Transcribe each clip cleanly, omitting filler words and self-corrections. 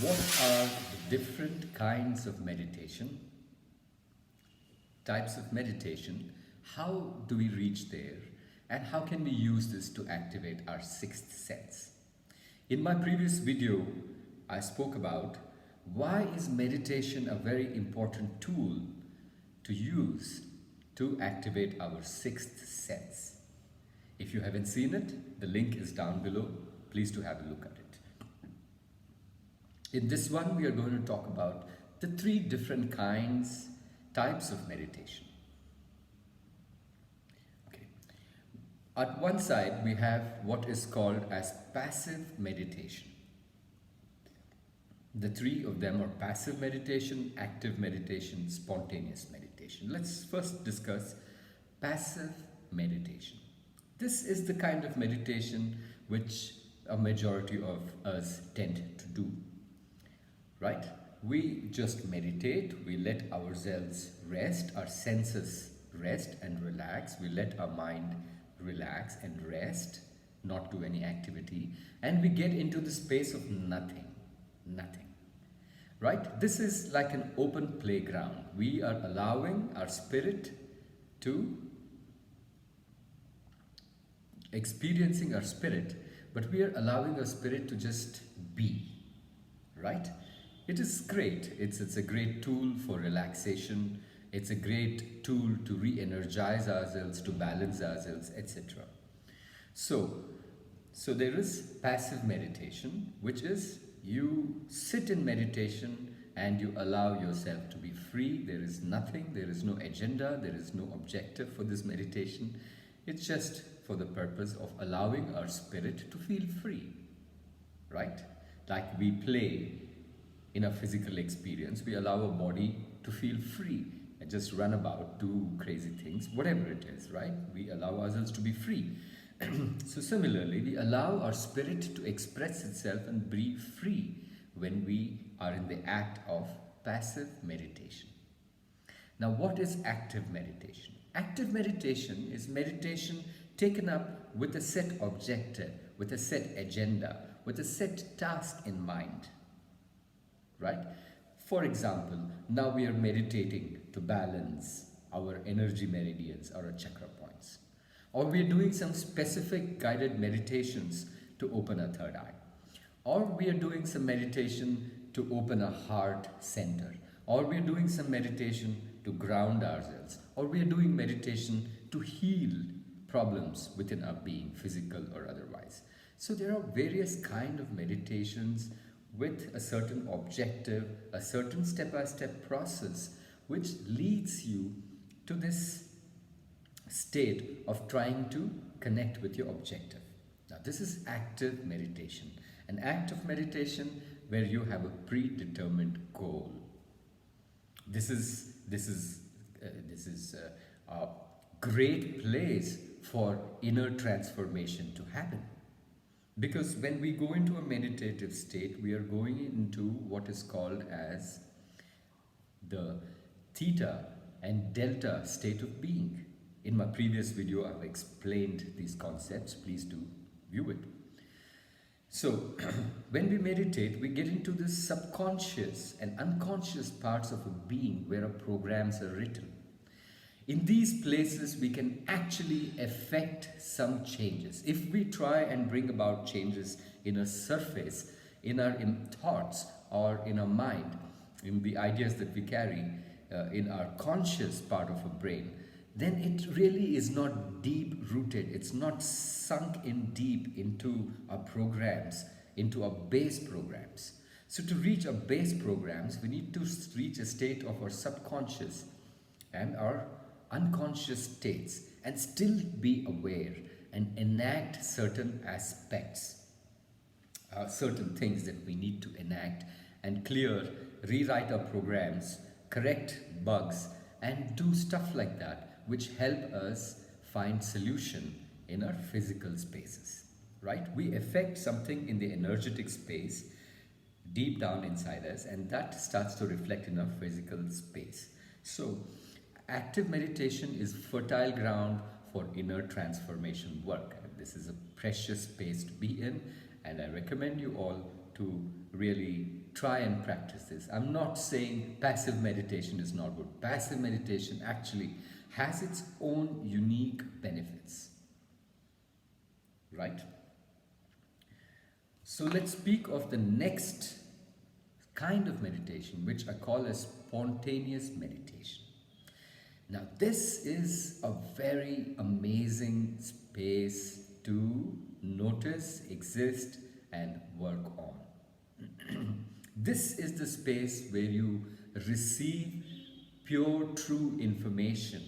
What are the different kinds of meditation, types of meditation? How do we reach there? And how can we use this to activate our sixth sense? In my previous video, I spoke about why is meditation a very important tool to use to activate our sixth sense. If you haven't seen it, the link is down below. Please do have a look at it. In this one, we are going to talk about the three different types of meditation. Okay. At one side, we have what is called as passive meditation. The three of them are passive meditation, active meditation, spontaneous meditation. Let's first discuss passive meditation. This is the kind of meditation which a majority of us tend to do. Right? We just meditate, we let ourselves rest, our senses rest and relax, we let our mind relax and rest, not do any activity, and we get into the space of nothing. Right? This is like an open playground. We are allowing our spirit to experiencing our spirit, but we are allowing our spirit to just be. Right? It is great. It's a great tool for relaxation. It's a great tool to re-energize ourselves, to balance ourselves, etc. So there is passive meditation, which is you sit in meditation and you allow yourself to be free. There is nothing, there is no agenda, there is no objective for this meditation. It's just for the purpose of allowing our spirit to feel free, right? Like we play in a physical experience, we allow our body to feel free and just run about, do crazy things, whatever it is, right? We allow ourselves to be free. So similarly, we allow our spirit to express itself and be free when we are in the act of passive meditation. Now, what is active meditation? Active meditation is meditation taken up with a set objective, with a set agenda, with a set task in mind. Right? For example, now we are meditating to balance our energy meridians, our chakra points. Or we are doing some specific guided meditations to open a third eye. Or we are doing some meditation to open a heart center. Or we are doing some meditation to ground ourselves. Or we are doing meditation to heal problems within our being, physical or otherwise. So there are various kind of meditations with a certain objective, a certain step-by-step process which leads you to this state of trying to connect with your objective. Now this is active meditation, an act of meditation where you have a predetermined goal. This is a great place for inner transformation to happen. Because when we go into a meditative state, we are going into what is called as the theta and delta state of being. In my previous video, I've explained these concepts. Please do view it. So, when we meditate, we get into the subconscious and unconscious parts of a being where our programs are written. In these places, we can actually affect some changes. If we try and bring about changes in a surface, in our thoughts or in our mind, in the ideas that we carry, in our conscious part of our brain, then it really is not deep rooted. It's not sunk in deep into our programs, into our base programs. So to reach our base programs, we need to reach a state of our subconscious and our unconscious states and still be aware and enact certain aspects, certain things that we need to enact and rewrite our programs, correct bugs and do stuff like that which help us find solution in our physical spaces, right? We affect something in the energetic space deep down inside us and that starts to reflect in our physical space. So active meditation is fertile ground for inner transformation work. This is a precious space to be in and I recommend you all to really try and practice this. I'm not saying passive meditation is not good. Passive meditation actually has its own unique benefits, right? So let's speak of the next kind of meditation, which I call as spontaneous meditation. Now, this is a very amazing space to notice, exist, and work on. This is the space where you receive pure, true information,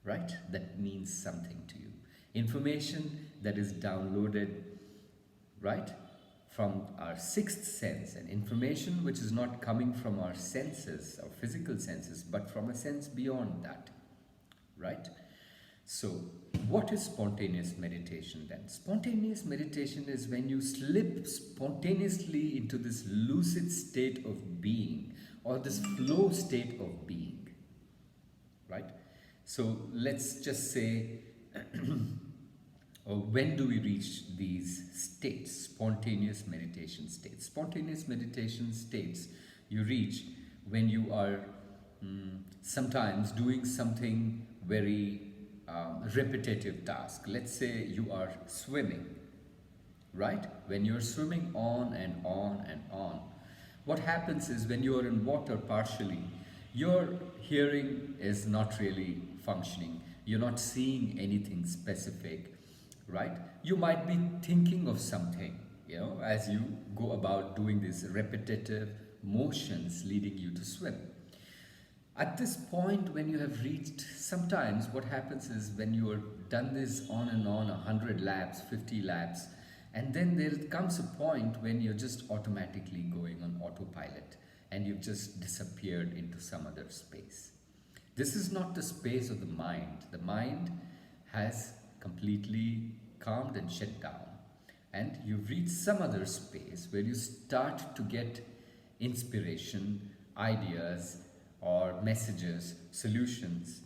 right? That means something to you. Information that is downloaded, right, from our sixth sense, and information which is not coming from our senses, our physical senses, but from a sense beyond that, right? So, what is spontaneous meditation then? Spontaneous meditation is when you slip spontaneously into this lucid state of being, or this flow state of being, right? So, let's just say, when do we reach these states, spontaneous meditation states? Spontaneous meditation states you reach when you are sometimes doing something very repetitive task. Let's say you are swimming, right? When you're swimming on and on and on, what happens is when you are in water partially, your hearing is not really functioning. You're not seeing anything specific, right? You might be thinking of something, as you go about doing these repetitive motions leading you to swim. At this point, when you have reached, sometimes what happens is when you are done this on and on, 100 laps, 50 laps, and then there comes a point when you're just automatically going on autopilot and you've just disappeared into some other space. This is not the space of the mind. The mind has completely calmed and shut down, and you reach some other space where you start to get inspiration, ideas, or messages, solutions,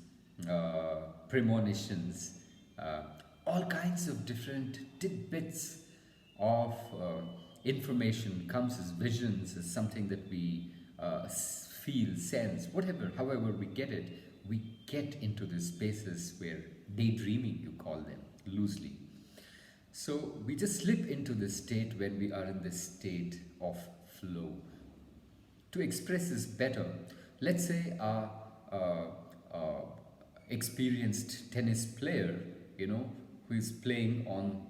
premonitions, all kinds of different tidbits of information comes as visions, as something that we feel, sense, whatever, however we get into these spaces where daydreaming, you call them loosely. So we just slip into this state when we are in this state of flow. To express this better, let's say a experienced tennis player, who is playing on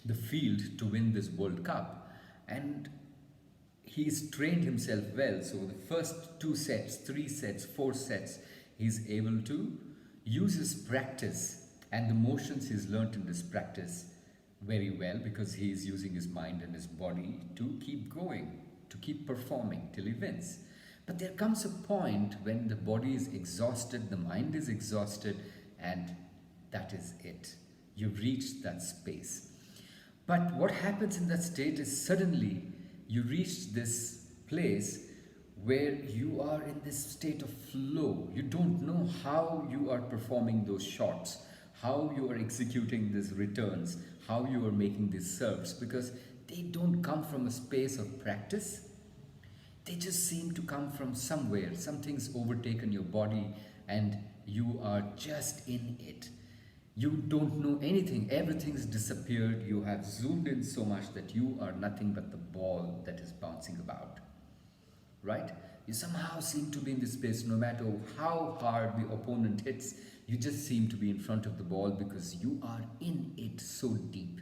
the field to win this World Cup, and he's trained himself well. So the first 2 sets, 3 sets, 4 sets, he's able to use his practice and the motions he's learnt in this practice very well, because he's using his mind and his body to keep going, to keep performing till he wins. But there comes a point when the body is exhausted, the mind is exhausted, and that is it. You've reached that space. But what happens in that state is suddenly you reach this place where you are in this state of flow. You don't know how you are performing those shots, how you are executing these returns, how you are making these serves, because they don't come from a space of practice. They just seem to come from somewhere. Something's overtaken your body and you are just in it. You don't know anything. Everything's disappeared. You have zoomed in so much that you are nothing but the ball that is bouncing about. Right? You somehow seem to be in this space no matter how hard the opponent hits. You just seem to be in front of the ball because you are in it so deep.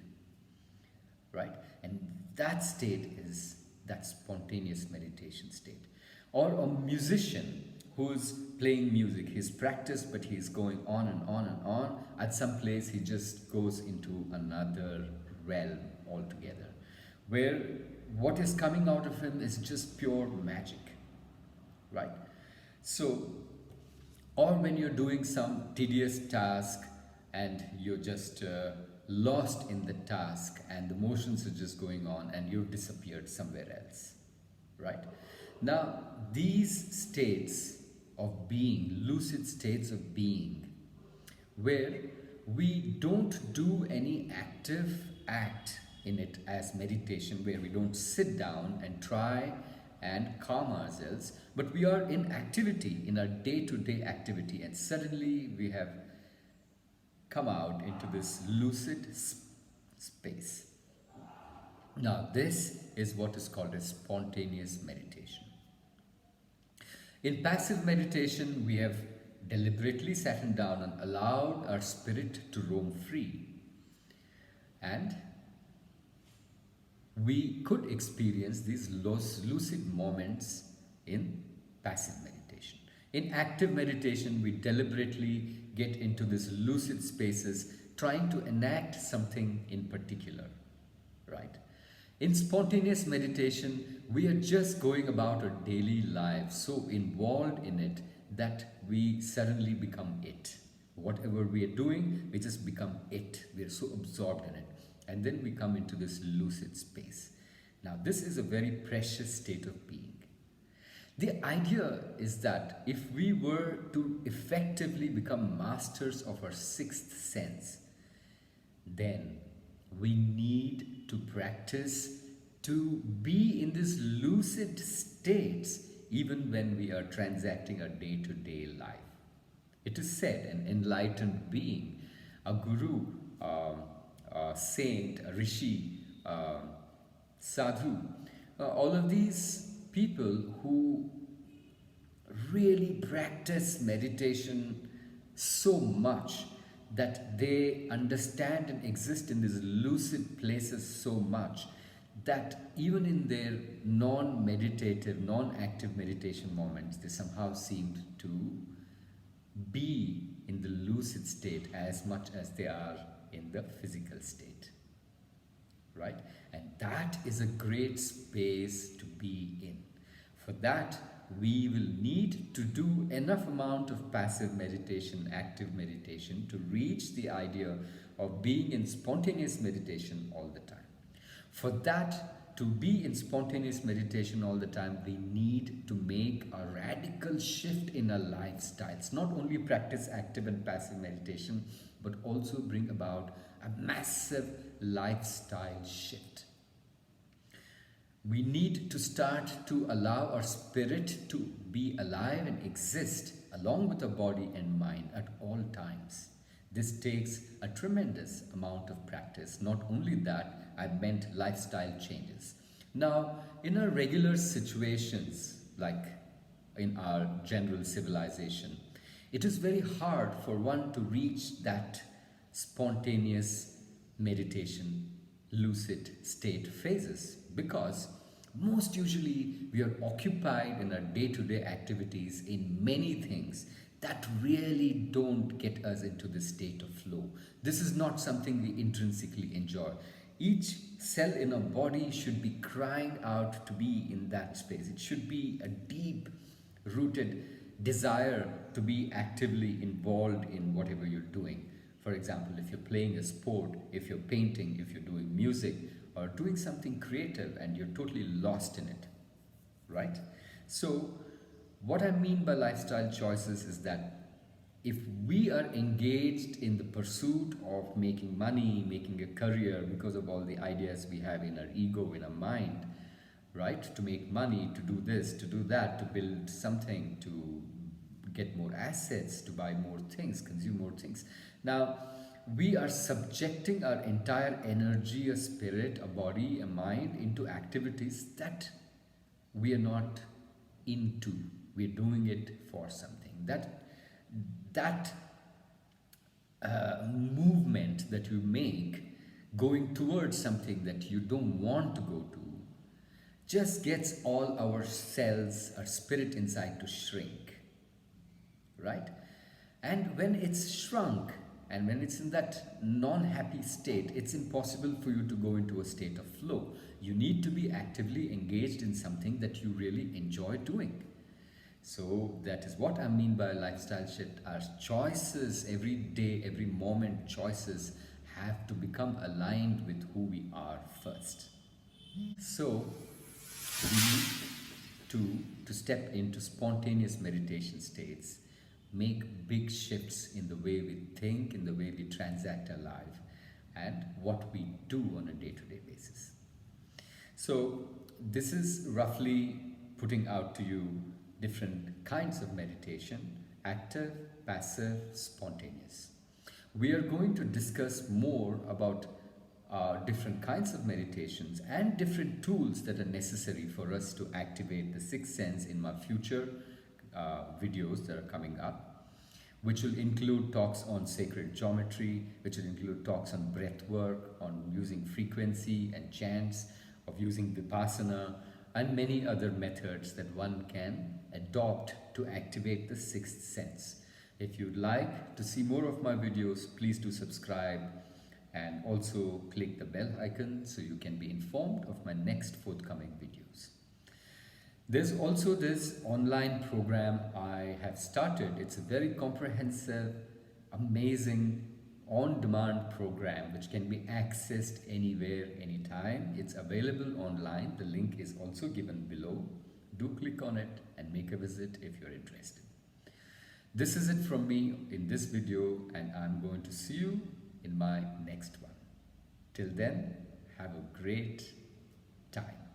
Right? And that state is that spontaneous meditation state. Or a musician who's playing music. He's practiced, but he's going on and on and on. At some place, he just goes into another realm altogether, where what is coming out of him is just pure magic, right? So, or when you're doing some tedious task and you're just lost in the task and the motions are just going on and you've disappeared somewhere else, right? Now, these states of being, lucid states of being, where we don't do any active act in it as meditation, where we don't sit down and try and calm ourselves, but we are in activity, in our day to day activity, and suddenly we have come out into this lucid space. Now, this is what is called a spontaneous meditation. In passive meditation, we have deliberately sat down and allowed our spirit to roam free. And we could experience these lucid moments in passive meditation. In active meditation, we deliberately get into these lucid spaces, trying to enact something in particular, right? In spontaneous meditation, we are just going about our daily lives, so involved in it that we suddenly become it. Whatever we are doing, we just become it. We are so absorbed in it. And then we come into this lucid space. Now, this is a very precious state of being. The idea is that if we were to effectively become masters of our sixth sense, then we need to practice to be in this lucid states even when we are transacting our day-to-day life. It is said an enlightened being, a guru, a saint, a rishi, sadhu, all of these people who really practice meditation so much that they understand and exist in these lucid places so much that even in their non-meditative, non-active meditation moments, they somehow seemed to be in the lucid state as much as they are in the physical state, right? And that is a great space to be in. For that, we will need to do enough amount of passive meditation, active meditation, to reach the idea of being in spontaneous meditation all the time. For that, to be in spontaneous meditation all the time, we need to make a radical shift in our lifestyles. Not only practice active and passive meditation, but also bring about a massive lifestyle shift. We need to start to allow our spirit to be alive and exist along with our body and mind at all times. This takes a tremendous amount of practice. Not only that, I meant lifestyle changes. Now, in our regular situations, like in our general civilization, it is very hard for one to reach that spontaneous meditation, lucid state phases, because most usually we are occupied in our day-to-day activities in many things that really don't get us into the state of flow. This is not something we intrinsically enjoy. Each cell in our body should be crying out to be in that space. It should be a deep rooted desire to be actively involved in whatever you're doing. For example, if you're playing a sport, if you're painting, if you're doing music, or doing something creative and you're totally lost in it, right? So what I mean by lifestyle choices is that if we are engaged in the pursuit of making money, making a career because of all the ideas we have in our ego, in our mind, right? To make money, to do this, to do that, to build something, to get more assets, to buy more things, consume more things. Now, we are subjecting our entire energy, a spirit, a body, a mind into activities that we are not into. We're doing it for something. That movement that you make going towards something that you don't want to go to just gets all our cells, our spirit inside to shrink, right? And when it's shrunk, and when it's in that non-happy state, it's impossible for you to go into a state of flow. You need to be actively engaged in something that you really enjoy doing. So that is what I mean by a lifestyle shift. Our choices every day, every moment, choices have to become aligned with who we are first. So we need to step into spontaneous meditation states, make big shifts in the way we think, in the way we transact our life, and what we do on a day-to-day basis. So this is roughly putting out to you different kinds of meditation: active, passive, spontaneous. We are going to discuss more about different kinds of meditations and different tools that are necessary for us to activate the sixth sense in my future videos that are coming up, which will include talks on sacred geometry, which will include talks on breath work, on using frequency and chants, of using vipassana, and many other methods that one can adopt to activate the sixth sense. If you'd like to see more of my videos, please do subscribe and also click the bell icon so you can be informed of my next forthcoming videos. There's also this online program I have started. It's a very comprehensive, amazing, on-demand program which can be accessed anywhere, anytime. It's available online. The link is also given below. Do click on it and make a visit if you're interested. This is it from me in this video, and I'm going to see you in my next one. Till then, have a great time.